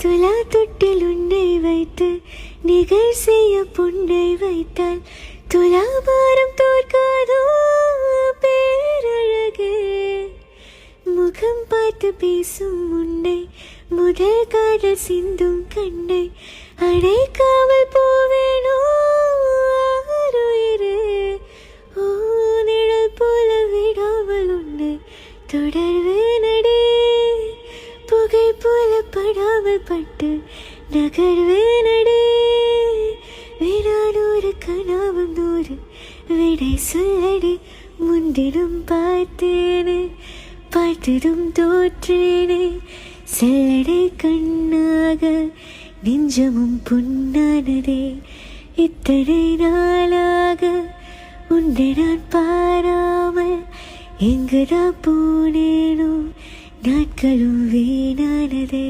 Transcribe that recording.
துலா தொட்டில் உன்னை வைத்து நிகழ் செய்ய பொன்னை வைத்தால் துலாபாரம் தோற்காதோ பேரழகு. முகம் பார்த்து பேசும் உன்னை முதல் காதல் சிந்தும் கண்ணை அடைக்காமல் போவேனோ ஆருயிரே. ஓ நிழல் போல விடாமல் உன்னை தொடர்வேனடே. புகை போல படாமல் பட்டு நகர்வேனடே. வினானூறு கனாவும் நூறு விடை சொல்லடி. முன்தினம் பார்த்தேனே பார்த்ததும் தோற்றேனே. செல்லடை கண்ணாக நெஞ்சமும் புண்ணானதே. இத்தனை நாளாக உன்னை நான் பாராமல் எங்குதான் போனேனோ நாட்களும் வீணானதே.